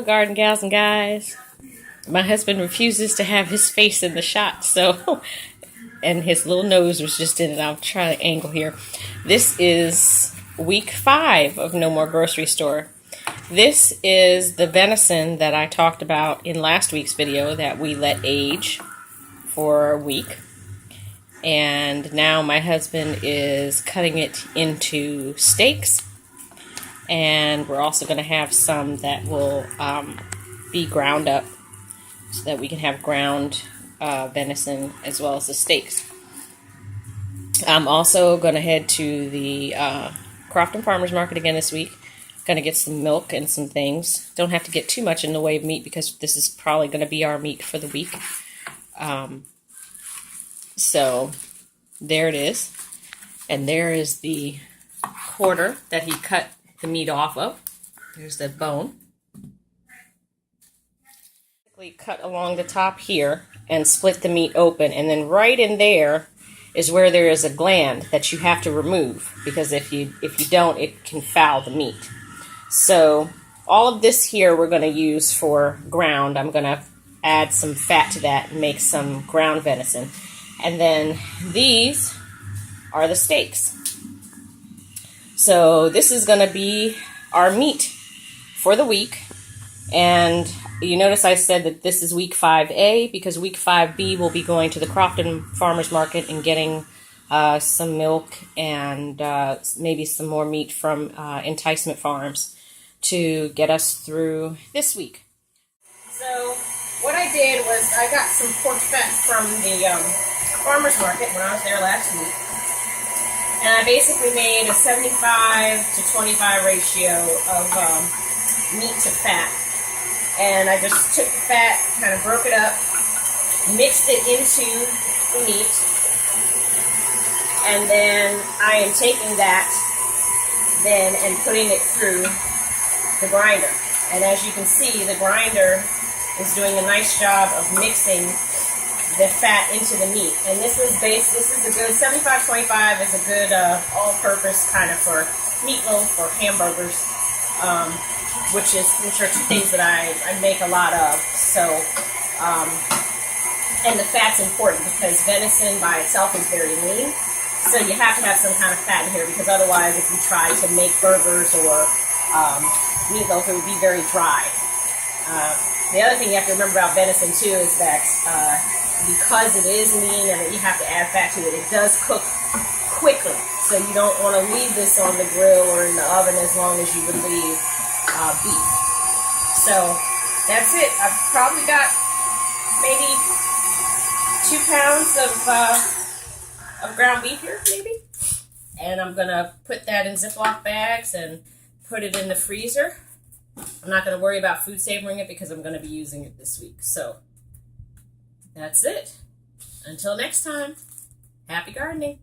garden gals and guys. My husband refuses to have his face in the shot, so, and his little nose was just in it. I'll try to angle here. This is week 5 of No More Grocery Store. This is the venison that I talked about in last week's video that we let age for a week. And now my husband is cutting it into steaks. And we're also going to have some that will be ground up so that we can have ground venison as well as the steaks. I'm also going to head to the Crofton Farmers Market again this week. Going to get some milk and some things. Don't have to get too much in the way of meat because this is probably going to be our meat for the week. So there it is. And there is the quarter that he cut the meat off of. There's the bone. Cut along the top here and split the meat open, and then right in there is where there is a gland that you have to remove, because if you don't, it can foul the meat. So all of this here we're going to use for ground. I'm going to add some fat to that and make some ground venison. And then these are the steaks. So this is going to be our meat for the week. And you notice I said that this is week 5A because week 5B will be going to the Crofton Farmers Market and getting some milk and maybe some more meat from Enticement Farms to get us through this week. So what I did was I got some pork fat from the farmers market when I was there last week. And I basically made a 75 to 25 ratio of meat to fat. And I just took the fat, kind of broke it up, mixed it into the meat. And then I am taking that then and putting it through the grinder. And as you can see, the grinder is doing a nice job of mixing the fat into the meat. And this is a good 75-25 is a good all-purpose kind of for meatloaf or hamburgers, which are two things that I make a lot of. So, and the fat's important because venison by itself is very lean. So you have to have some kind of fat in here because otherwise if you try to make burgers or meatloaf, it would be very dry. The other thing you have to remember about venison too is that because it is lean and that you have to add fat to it, it does cook quickly. So you don't want to leave this on the grill or in the oven as long as you would leave beef. So that's it. I've probably got maybe 2 pounds of ground beef here, maybe. And I'm going to put that in Ziploc bags and put it in the freezer. I'm not going to worry about food savoring it because I'm going to be using it this week. So that's it. Until next time, happy gardening.